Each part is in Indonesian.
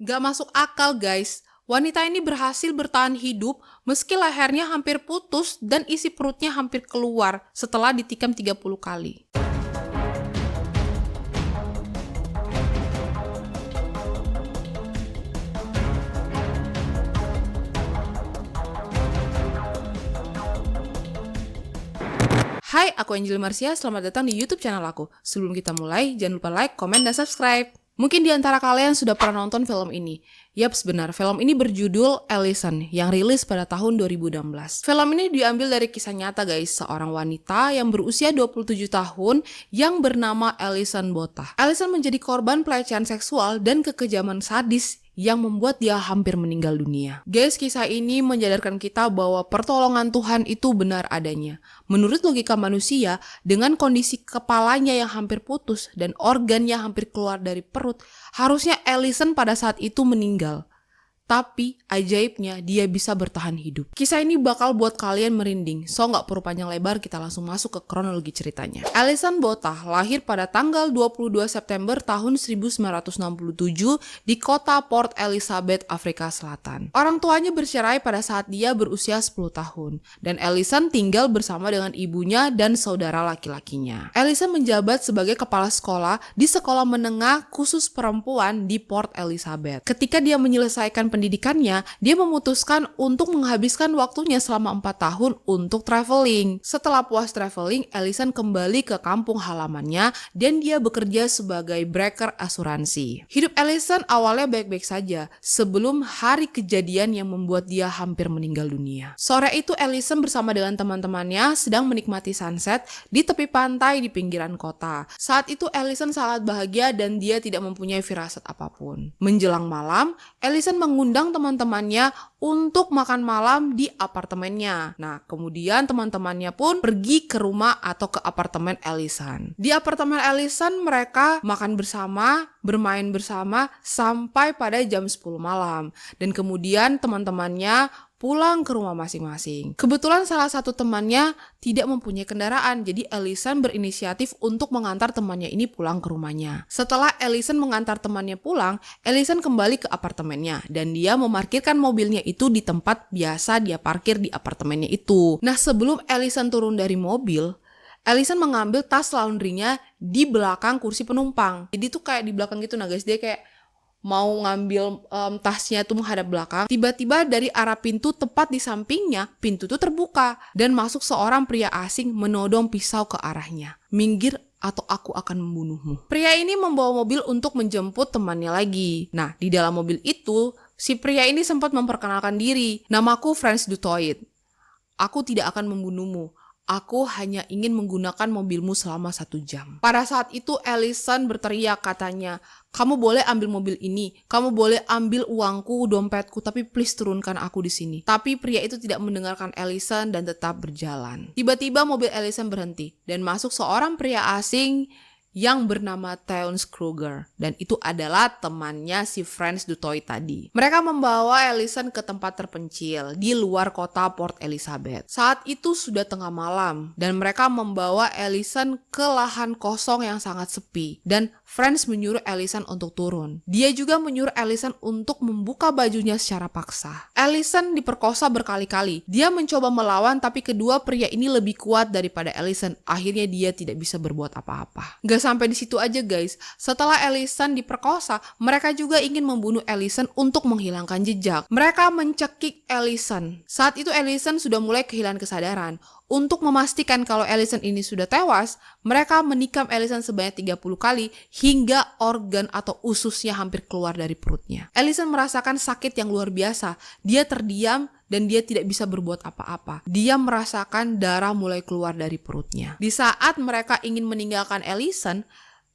Gak masuk akal guys, wanita ini berhasil bertahan hidup meski lehernya hampir putus dan isi perutnya hampir keluar setelah ditikam 30 kali. Hai, aku Angel Marcia, selamat datang di YouTube channel aku. Sebelum kita mulai, jangan lupa like, komen, dan subscribe. Mungkin di antara kalian sudah pernah nonton film ini. Yaps, benar. Film ini berjudul Allison, yang rilis pada tahun 2016. Film ini diambil dari kisah nyata guys, seorang wanita yang berusia 27 tahun yang bernama Allison Botha. Allison menjadi korban pelecehan seksual dan kekejaman sadis yang membuat dia hampir meninggal dunia. Guys, kisah ini menyadarkan kita bahwa pertolongan Tuhan itu benar adanya. Menurut logika manusia, dengan kondisi kepalanya yang hampir putus dan organ yang hampir keluar dari perut, harusnya Allison pada saat itu meninggal. Tapi ajaibnya dia bisa bertahan hidup. Kisah ini bakal buat kalian merinding, so nggak perlu panjang lebar, kita langsung masuk ke kronologi ceritanya. Allison Botha lahir pada tanggal 22 September tahun 1967 di kota Port Elizabeth, Afrika Selatan. Orang tuanya bercerai pada saat dia berusia 10 tahun, dan Allison tinggal bersama dengan ibunya dan saudara laki-lakinya. Allison menjabat sebagai kepala sekolah di sekolah menengah khusus perempuan di Port Elizabeth. Ketika dia menyelesaikan pendidikannya, dia memutuskan untuk menghabiskan waktunya selama 4 tahun untuk traveling. Setelah puas traveling, Allison kembali ke kampung halamannya dan dia bekerja sebagai broker asuransi. Hidup Allison awalnya baik-baik saja sebelum hari kejadian yang membuat dia hampir meninggal dunia. Sore itu Allison bersama dengan teman-temannya sedang menikmati sunset di tepi pantai di pinggiran kota. Saat itu Allison sangat bahagia dan dia tidak mempunyai firasat apapun. Menjelang malam, Allison mengundang teman-temannya untuk makan malam di apartemennya. Nah, kemudian teman-temannya pun pergi ke rumah atau ke apartemen Allison. Di apartemen Allison mereka makan bersama, bermain bersama sampai pada jam 10 malam. Dan kemudian teman-temannya pulang ke rumah masing-masing. Kebetulan salah satu temannya tidak mempunyai kendaraan, jadi Allison berinisiatif untuk mengantar temannya ini pulang ke rumahnya. Setelah Allison mengantar temannya pulang, Allison kembali ke apartemennya dan dia memarkirkan mobilnya itu di tempat biasa dia parkir di apartemennya itu. Nah, sebelum Allison turun dari mobil, Allison mengambil tas laundrynya di belakang kursi penumpang. Jadi tuh kayak di belakang gitu, nah guys, dia kayak mau ngambil tasnya tuh menghadap belakang. Tiba-tiba dari arah pintu tepat di sampingnya, pintu tuh terbuka dan masuk seorang pria asing menodong pisau ke arahnya. Minggir atau aku akan membunuhmu. Pria ini membawa mobil untuk menjemput temannya lagi. Nah, di dalam mobil itu, si pria ini sempat memperkenalkan diri. Namaku Frans du Toit. Aku tidak akan membunuhmu. Aku hanya ingin menggunakan mobilmu selama 1 jam. Pada saat itu Allison berteriak katanya, kamu boleh ambil mobil ini, kamu boleh ambil uangku, dompetku, tapi please turunkan aku di sini. Tapi pria itu tidak mendengarkan Allison dan tetap berjalan. Tiba-tiba mobil Allison berhenti dan masuk seorang pria asing yang bernama Townes Kruger, dan itu adalah temannya si Frans du Toit tadi. Mereka membawa Allison ke tempat terpencil di luar kota Port Elizabeth. Saat itu sudah tengah malam dan mereka membawa Allison ke lahan kosong yang sangat sepi, dan Frans menyuruh Allison untuk turun. Dia juga menyuruh Allison untuk membuka bajunya secara paksa. Allison diperkosa berkali-kali. Dia mencoba melawan, tapi kedua pria ini lebih kuat daripada Allison. Akhirnya dia tidak bisa berbuat apa-apa. Gak sampai di situ aja guys. Setelah Allison diperkosa, mereka juga ingin membunuh Allison untuk menghilangkan jejak. Mereka mencekik Allison. Saat itu Allison sudah mulai kehilangan kesadaran. Untuk memastikan kalau Allison ini sudah tewas, mereka menikam Allison sebanyak 30 kali hingga organ atau ususnya hampir keluar dari perutnya. Allison merasakan sakit yang luar biasa. Dia terdiam dan dia tidak bisa berbuat apa-apa. Dia merasakan darah mulai keluar dari perutnya. Di saat mereka ingin meninggalkan Allison,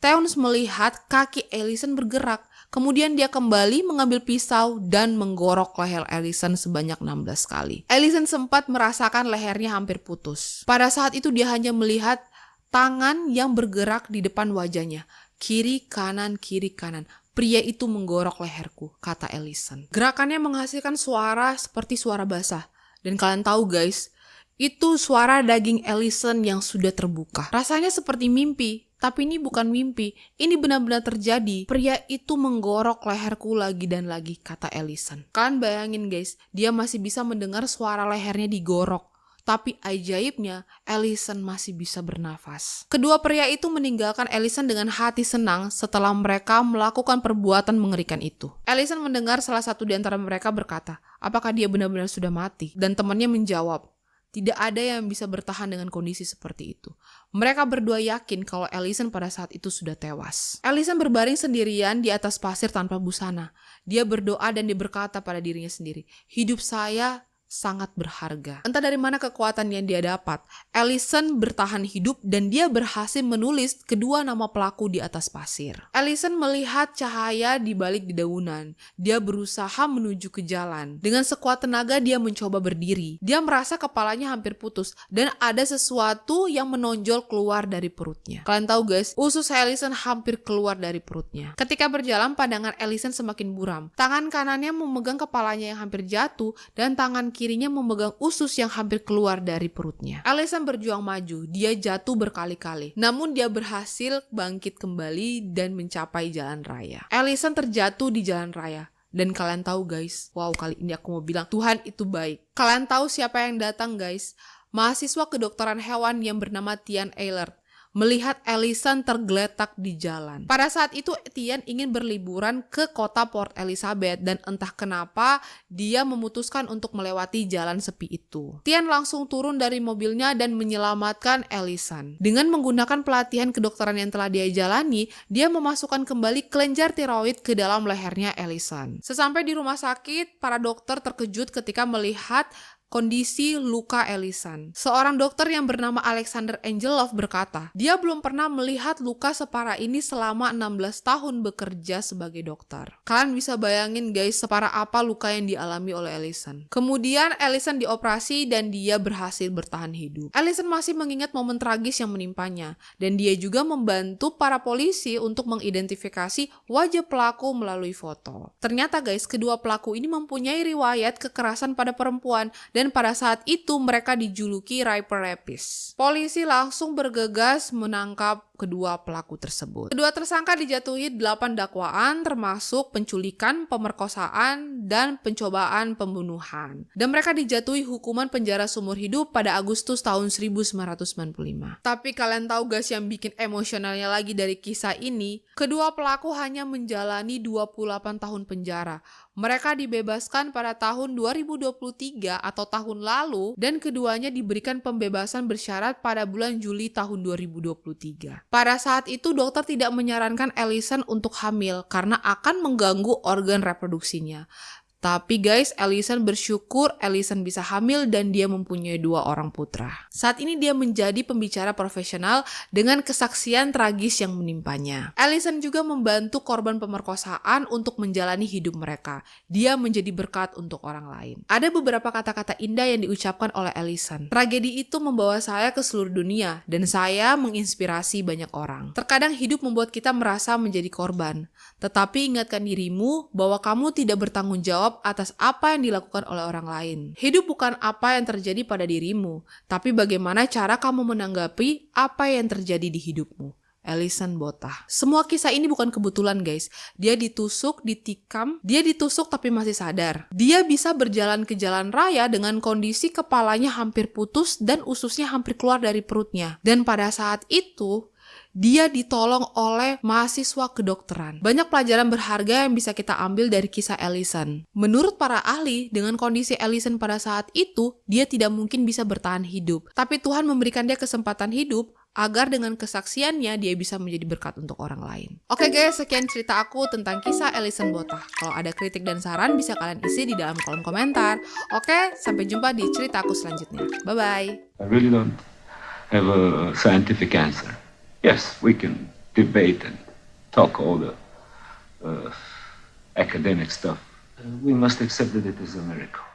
Townes melihat kaki Allison bergerak. Kemudian dia kembali mengambil pisau dan menggorok leher Allison sebanyak 16 kali. Allison sempat merasakan lehernya hampir putus. Pada saat itu dia hanya melihat tangan yang bergerak di depan wajahnya. Kiri, kanan, kiri, kanan. Pria itu menggorok leherku, kata Allison. Gerakannya menghasilkan suara seperti suara basah. Dan kalian tahu guys, Itu suara daging Ellison yang sudah terbuka. Rasanya seperti mimpi, tapi ini bukan mimpi. Ini benar-benar terjadi. Pria itu menggorok leherku lagi dan lagi, kata Ellison. Kalian bayangin guys, dia masih bisa mendengar suara lehernya digorok. Tapi ajaibnya, Ellison masih bisa bernafas. Kedua pria itu meninggalkan Ellison dengan hati senang setelah mereka melakukan perbuatan mengerikan itu. Ellison mendengar salah satu di antara mereka berkata, apakah dia benar-benar sudah mati? Dan temannya menjawab, tidak ada yang bisa bertahan dengan kondisi seperti itu. Mereka berdua yakin kalau Ellison pada saat itu sudah tewas. Ellison berbaring sendirian di atas pasir tanpa busana. Dia berdoa dan dia berkata pada dirinya sendiri, hidup saya sangat berharga. Entah dari mana kekuatan yang dia dapat, Ellison bertahan hidup dan dia berhasil menulis kedua nama pelaku di atas pasir. Ellison melihat cahaya di balik dedaunan. Dia berusaha menuju ke jalan. Dengan sekuat tenaga dia mencoba berdiri. Dia merasa kepalanya hampir putus dan ada sesuatu yang menonjol keluar dari perutnya. Kalian tahu guys, usus Ellison hampir keluar dari perutnya. Ketika berjalan, pandangan Ellison semakin buram. Tangan kanannya memegang kepalanya yang hampir jatuh dan tangan kirinya memegang usus yang hampir keluar dari perutnya. Ellison berjuang maju, dia jatuh berkali-kali. Namun dia berhasil bangkit kembali dan mencapai jalan raya. Ellison terjatuh di jalan raya. Dan kalian tahu guys, wow kali ini aku mau bilang Tuhan itu baik. Kalian tahu siapa yang datang guys? Mahasiswa kedokteran hewan yang bernama Tian Ehlert. Melihat Ellison tergeletak di jalan. Pada saat itu Tian ingin berliburan ke kota Port Elizabeth dan entah kenapa dia memutuskan untuk melewati jalan sepi itu. Tian langsung turun dari mobilnya dan menyelamatkan Ellison. Dengan menggunakan pelatihan kedokteran yang telah dia jalani, dia memasukkan kembali kelenjar tiroid ke dalam lehernya Ellison. Sesampai di rumah sakit, para dokter terkejut ketika melihat kondisi luka Ellison. Seorang dokter yang bernama Alexander Angelov berkata, dia belum pernah melihat luka separah ini selama 16 tahun bekerja sebagai dokter. Kalian bisa bayangin guys, separah apa luka yang dialami oleh Ellison. Kemudian Ellison dioperasi dan dia berhasil bertahan hidup. Ellison masih mengingat momen tragis yang menimpanya, dan dia juga membantu para polisi untuk mengidentifikasi wajah pelaku melalui foto. Ternyata guys, kedua pelaku ini mempunyai riwayat kekerasan pada perempuan, dan pada saat itu mereka dijuluki Raper Rapist. Polisi langsung bergegas menangkap kedua pelaku tersebut. Kedua tersangka dijatuhi 8 dakwaan termasuk penculikan, pemerkosaan, dan pencobaan pembunuhan. Dan mereka dijatuhi hukuman penjara seumur hidup pada Agustus tahun 1995. Tapi kalian tahu guys yang bikin emosionalnya lagi dari kisah ini? Kedua pelaku hanya menjalani 28 tahun penjara. Mereka dibebaskan pada tahun 2023 atau tahun lalu dan keduanya diberikan pembebasan bersyarat pada bulan Juli tahun 2023. Pada saat itu dokter tidak menyarankan Ellison untuk hamil karena akan mengganggu organ reproduksinya. Tapi guys, Ellison bersyukur Ellison bisa hamil dan dia mempunyai 2 orang putra. Saat ini dia menjadi pembicara profesional dengan kesaksian tragis yang menimpanya. Ellison juga membantu korban pemerkosaan untuk menjalani hidup mereka. Dia menjadi berkat untuk orang lain. Ada beberapa kata-kata indah yang diucapkan oleh Ellison. Tragedi itu membawa saya ke seluruh dunia dan saya menginspirasi banyak orang. Terkadang hidup membuat kita merasa menjadi korban. Tetapi ingatkan dirimu bahwa kamu tidak bertanggung jawab atas apa yang dilakukan oleh orang lain. Hidup bukan apa yang terjadi pada dirimu, tapi bagaimana cara kamu menanggapi apa yang terjadi di hidupmu. Ellison Botha. Semua kisah ini bukan kebetulan guys. Dia ditusuk, ditikam, dia ditusuk tapi masih sadar. Dia bisa berjalan ke jalan raya dengan kondisi kepalanya hampir putus dan ususnya hampir keluar dari perutnya. Dan pada saat itu, dia ditolong oleh mahasiswa kedokteran. Banyak pelajaran berharga yang bisa kita ambil dari kisah Ellison. Menurut para ahli, dengan kondisi Ellison pada saat itu, dia tidak mungkin bisa bertahan hidup. Tapi Tuhan memberikan dia kesempatan hidup agar dengan kesaksiannya dia bisa menjadi berkat untuk orang lain. Oke guys, sekian cerita aku tentang kisah Ellison Botha. Kalau ada kritik dan saran bisa kalian isi di dalam kolom komentar. Oke, sampai jumpa di cerita aku selanjutnya. Bye-bye. I really don't have a scientific answer. Yes, we can debate and talk all the academic stuff. We must accept that it is a miracle.